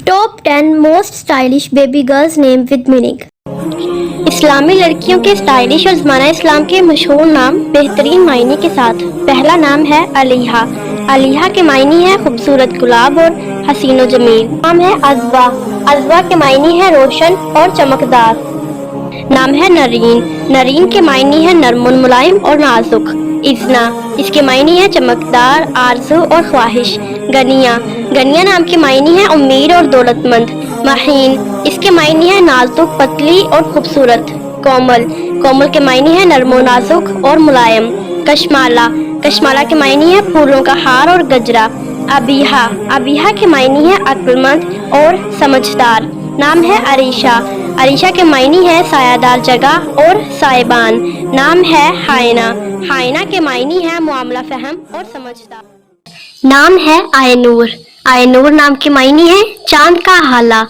Top 10 most stylish baby girls name with meaning. इस्लामी लड़कियों के स्टाइलिश और ज़माना इस्लाम के मशहूर नाम बेहतरीन मायने के साथ। पहला नाम है अलीहा। अलीहा के मायने है खूबसूरत गुलाब और हसीन व जमील। नाम है अज़वा। अज़वा के मायने है रोशन और चमकदार। नाम है नरीन। नरीन के मायने है नरम मुलायम और नाजुक। इज़ना, इसके मायने है चमकदार, आरज़ू और ख्वाहिश। गनिया, गनिया नाम के मायने है उम्मीद और दौलतमंद। महीन, इसके मायने है नाजुक, पतली और खूबसूरत। कोमल, कोमल के मायने है नरम नाजुक और मुलायम। कशमाला, कशमाला के मायने है फूलों का हार और गजरा। अबीहा, अबीहा के मायने है अक्लमंद और समझदार। नाम है अरीशा। अरीशा के मायने है सायादार जगह और साइबान। नाम है हायना। हायना के मायने है मामला फहम और समझदार। नाम है आयनूर। आयनूर नाम के मायने है चांद का हाला।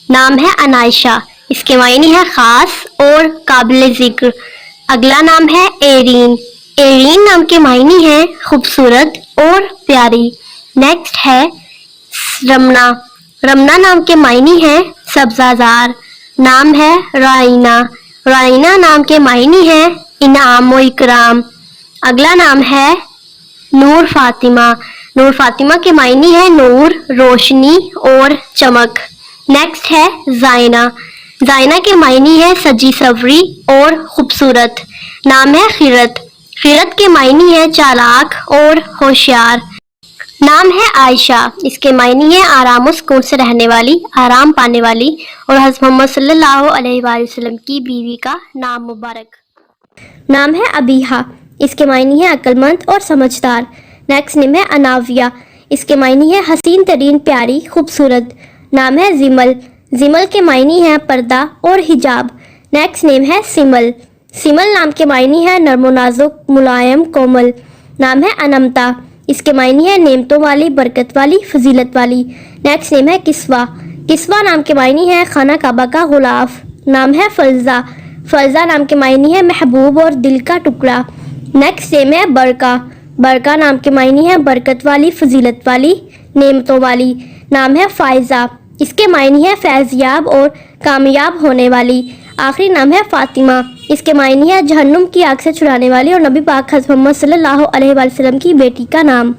नाम है अनायशा। इसके मायने है खास और काबिल जिक्र। अगला नाम है एरीन। एरीन नाम के मायने है खूबसूरत और प्यारी। नेक्स्ट है रमना। रमना नाम के मायने है सब्जाजार। नाम है राइना। राइना नाम के मायने है इनाम व इकराम। अगला नाम है नूर फातिमा। नूर फातिमा के मायने है नूर, रोशनी और चमक। नेक्स्ट है जायना। जायना के मायने है सजी सवरी और खूबसूरत। नाम है खिरत। खिरत के मायने है चालाक और होशियार। नाम है आयशा। इसके मायने है आराम और सुकून से रहने वाली, आराम पाने वाली और हज़रत मोहम्मद सल्लल्लाहु अलैहि वसल्लम की बीवी का नाम मुबारक। नाम है अबीहा। इसके मायने है अक्लमंद और समझदार। नेक्स्ट नेम है अनाविया। इसके मायने है हसीन तरीन, प्यारी, खूबसूरत। नाम है जिमल। जिमल के मायने है पर्दा और हिजाब। नेक्स्ट नेम है सिमल। सिमल नाम के मायने है नरम नाजुक, मुलायम, कोमल। नाम है अनमता। इसके मायने है नेमतों वाली, बरकत वाली, फजीलत वाली। नेक्स्ट नेम है किस्वा। किस्वा नाम के मायने है खाना काबा का गुलाफ। नाम है फलजा। फलजा नाम के मायने है महबूब और दिल का टुकड़ा। नेक्स्ट नेम है बरका। बरका नाम के मायने है बरकत वाली, फजीलत वाली, नेमतों वाली। नाम है फायजा। इसके मायने है फैज़याब और कामयाब होने वाली। आखिरी नाम है फातिमा। इसके मायने है जहन्नुम की आग से छुड़ाने वाली और नबी पाक हज़रत मोहम्मद सल्लल्लाहु अलैहि वसल्लम की बेटी का नाम।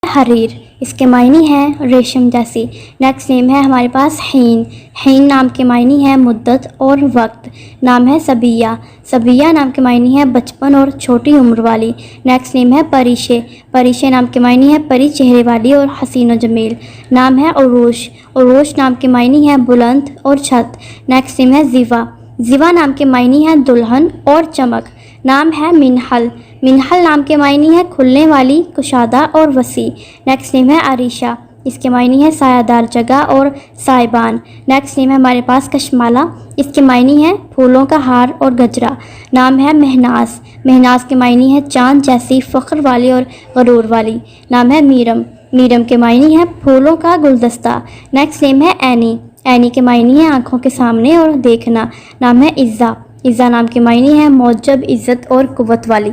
हरीर। इसके मायने हैं रेशम जैसी। नेक्स्ट नेम है हमारे पास हीन। हीन नाम के मायने है मुद्दत और वक्त। नाम है सबिया। सबिया नाम के मायने है बचपन और छोटी उम्र वाली। नेक्स्ट नेम है परिशे। परिशे नाम के मायने है परी चेहरे वाली और हसीन व जमील। नाम है उरूश। उरूश नाम के मायने है बुलंद और छत। नेक्स्ट नेम है जिवा। जिवा नाम के मायने है दुल्हन और चमक। नाम है मिनहल। मिनहल नाम के मायने है खुलने वाली, कुशादा और वसी। नेक्स्ट नेम है अरीशा। इसके मायने है सायादार जगह और साइबान। नेक्स्ट नेम है हमारे पास कशमाला। इसके मायने है फूलों का हार और गजरा। नाम है महनाज। महनाज के मायने है चांद जैसी, फ़ख्र वाली और गरूर वाली। नाम है मीरम। मीरम के मायने है फूलों का गुलदस्ता। नेक्स्ट नेम है ऐनी। ऐनी के मायने है आँखों के सामने और देखना। नाम है इज़्ज़ा। इज़्ज़ा नाम के मायने है मौजब, इज़्ज़त और कुव्वत वाली।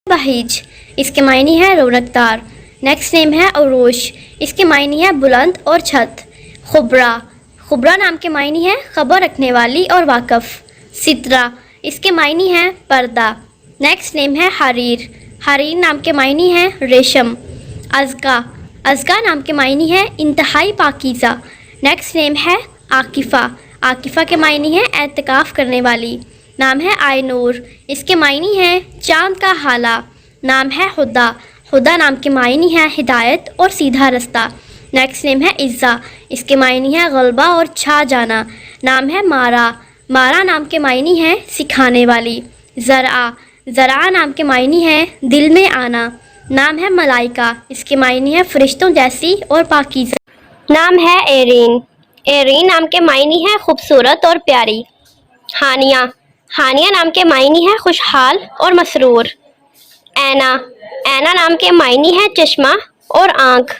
बहीज। इसके मायने है रौनकदार। नेक्स्ट नेम है उरूश। इसके मायने है बुलंद और छत। खुबरा। खुबरा नाम के मायने है खबर रखने वाली और वाकफ। सितरा। इसके मायने है पर्दा। नेक्स्ट नेम है हरीर। हरीर नाम के मायने है रेशम। अज़का। अज़का नाम के मायने है इंतहाई पाकीज़ा। नेक्स्ट नेम है आकिफ़ा। आकिफ़ा के मायने है एतकाफ़ करने वाली। नाम है आयनूर। इसके मायने है चांद का हाला। नाम है हुदा। हुदा नाम के मायने है हिदायत और सीधा रास्ता। नेक्स्ट नेम है इज़्ज़ा। इसके मायने है गलबा और छा जाना। नाम है मारा। मारा नाम के मायने है सिखाने वाली। ज़रा। ज़रा नाम के मायने है दिल में आना। नाम है मलाइका। इसके मायने है फरिश्तों जैसी और पाकीज़ा। नाम है एरीन। एरीन नाम के मायने है खूबसूरत और प्यारी। हानिया। हानिया नाम के मायने है खुशहाल और मसरूर। ऐना। ऐना नाम के मायने है चश्मा और आँख।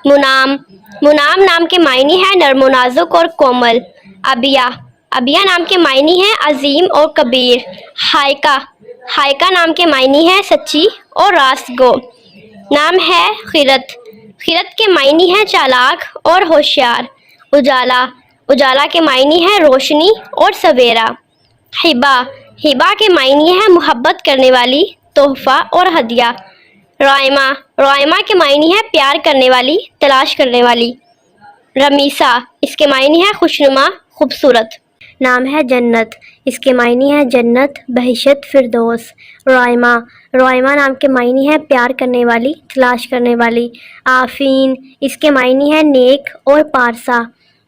मुनाम। मुनाम नाम के मायने है नरम नाजुक और कोमल। अबिया। अबिया नाम के मायने है अजीम और कबीर। हायका। हायका नाम के मायने है सच्ची और रास्तगो। नाम है खिरत। खिरत के मायने है चालाक और होशियार। اجالا، اجالا کے معنی ہے روشنی اور سویرا۔ ہبا، ہبا کے معنی ہے محبت کرنے والی، تحفہ اور ہدیہ۔ رائمہ، رائمہ کے معنی ہے پیار کرنے والی، تلاش کرنے والی۔ رمیسا، اس کے معنی ہے خوشنما، خوبصورت۔ نام ہے جنت، اس کے معنی ہے جنت، بہشت، فردوس۔ رائمہ، رائمہ نام کے معنی ہے پیار کرنے والی، تلاش کرنے والی۔ آفین، اس کے معنی ہے نیک اور پارسا۔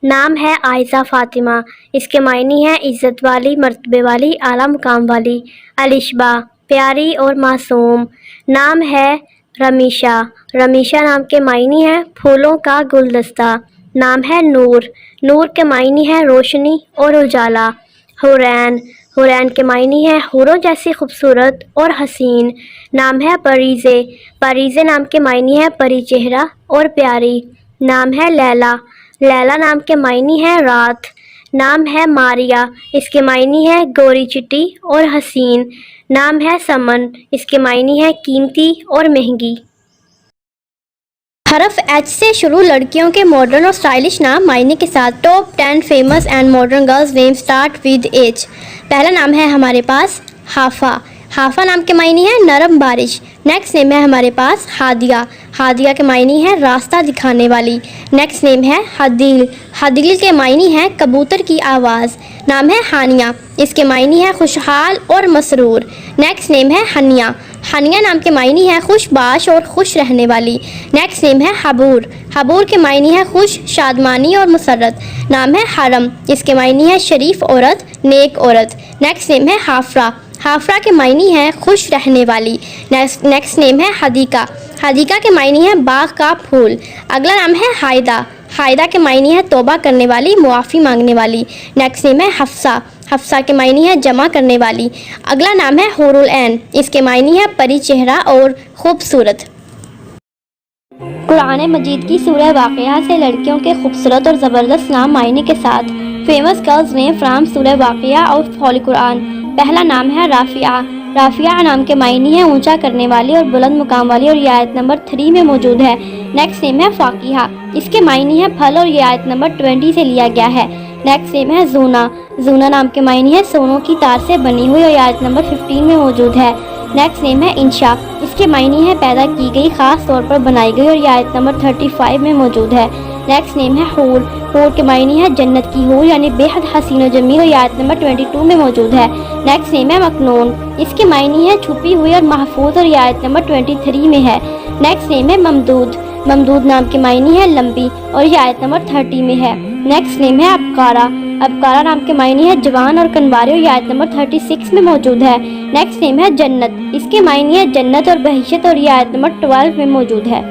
نام ہے عائزہ فاطمہ، اس کے معنی ہے عزت والی، مرتبے والی، اعلیٰ مقام والی۔ الشبا، پیاری اور معصوم۔ نام ہے رمیشہ، رمیشہ نام کے معنی ہے پھولوں کا گلدستہ۔ نام ہے نور، نور کے معنی ہے روشنی اور اجالا۔ حورین، حورین کے معنی ہے حوروں جیسی خوبصورت اور حسین۔ نام ہے پریزے، پریزے نام کے معنی ہے پری چہرہ اور پیاری۔ نام ہے لیلا، لیلا نام کے معنی ہے رات۔ نام ہے ماریا، اس کے معنی ہے گوری چٹی اور حسین۔ نام ہے سمن، اس کے معنی ہے قیمتی اور مہنگی۔ حرف ایچ سے شروع لڑکیوں کے ماڈرن اور اسٹائلش نام معنی کے ساتھ۔ Top 10 famous and modern girls name start with each. پہلا نام ہے ہمارے پاس حافہ، حافہ نام کے معنی ہے نرم بارش۔ نیکسٹ نیم ہے ہمارے پاس ہادیہ، ہادیہ کے معنی ہے راستہ دکھانے والی۔ نیکسٹ نیم ہے حدیل، حدیل کے معنی ہے کبوتر کی آواز۔ نام ہے ہانیہ، اس کے معنی ہے خوشحال اور مسرور۔ نیکسٹ نیم ہے ہنیہ، ہنیہ نام کے معنی ہے خوش باش اور خوش رہنے والی۔ نیکسٹ نیم ہے حبور، حبور کے معنی ہے خوش، شادمانی اور مسرت۔ نام ہے حرم، اس کے معنی ہے شریف عورت، نیک عورت۔ نیکسٹ نیم ہے حافرہ، حافرہ کے معنی ہے خوش رہنے والی۔ نیکسٹ نیم ہے حدیقہ، حدیقہ کے معنی ہے باغ کا پھول۔ اگلا نام ہے حائدہ، حائدہ کے معنی ہے توبہ کرنے والی، معافی مانگنے والی۔ نیکسٹ نیم ہے حفصہ، حفصہ کے معنی ہے جمع کرنے والی۔ اگلا نام ہے حور العین، اس کے معنی ہے پری چہرہ اور خوبصورت۔ قرآن مجید کی سورہ واقعہ سے لڑکیوں کے خوبصورت اور زبردست نام معنی کے ساتھ۔ فیمس گرلز نیم فرام سورہ واقعہ اور ہولی قرآن۔ پہلا نام ہے رافعہ، رافعہ نام کے معنی ہے اونچا کرنے والی اور بلند مقام والی، اور یہ آیت نمبر 3 میں موجود ہے۔ نیکسٹ نیم ہے فاقیہ، اس کے معنی ہے پھل، اور یہ آیت نمبر 20 سے لیا گیا ہے۔ نیکسٹ نیم ہے زونا، زونا نام کے معنی ہے سونوں کی تار سے بنی ہوئی، اور یہ آیت نمبر 15 میں موجود ہے۔ نیکسٹ نیم ہے انشا، اس کے معنی ہے پیدا کی گئی، خاص طور پر بنائی گئی، اور یہ آیت نمبر 35 میں موجود ہے۔ نیکسٹ نیم ہے حور، حور کے معنی ہے جنت کی حور یعنی بے حد حسین و جمیل، اور یہ آیت نمبر 22 میں موجود ہے۔ نیکسٹ نیم ہے مکنون، اس کے معنی ہے چھپی ہوئی اور محفوظ، اور یہ آیت نمبر 23 میں ہے۔ نیکسٹ نیم ہے ممدود، ممدود نام کے معنی ہے لمبی، اور یہ آیت نمبر 30 میں ہے۔ نیکسٹ نیم ہے ابکارا، ابکارا نام کے معنی ہے جوان اور کنواری، اور یہ آیت نمبر 36 میں موجود ہے۔ نیکسٹ نیم ہے جنت، اس کے معنی ہے جنت اور بہشت، اور یہ آیت نمبر 12 میں موجود ہے۔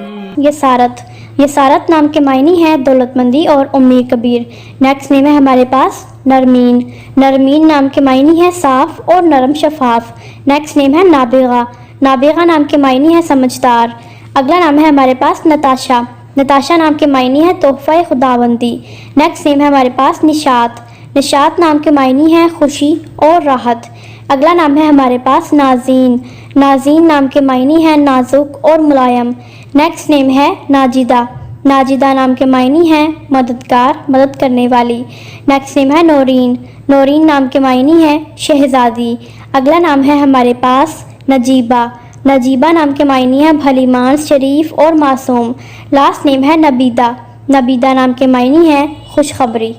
یسارت، یسارت نام کے معنی ہے دولت مندی اور امیر کبیر۔ نیکسٹ نیم ہے ہمارے پاس نرمین، نرمین نام کے معنی ہے صاف اور نرم شفاف۔ نیکسٹ نیم ہے نابغہ، نابغہ نام کے معنی ہے سمجھدار۔ اگلا نام ہے ہمارے پاس نتاشا، نتاشا نام کے معنی ہے تحفہ خداوندی۔ نیکسٹ نیم ہے ہمارے پاس نشاط، نشاط نام کے معنی ہے خوشی اور راحت۔ اگلا نام ہے ہمارے پاس نازین، نازین نام کے معنی ہے نازک اور ملائم۔ نیکسٹ نیم ہے ناجدہ، ناجدہ نام کے معنی ہے مددگار، مدد کرنے والی۔ نیکسٹ نیم ہے نورین، نورین نام کے معنی ہے شہزادی۔ اگلا نام ہے ہمارے پاس نجیبہ، نجیبہ نام کے معنی ہے بھلی مانس، شریف اور معصوم۔ لاسٹ نیم ہے نبیدہ، نبیدہ نام کے معنی ہے خوشخبری۔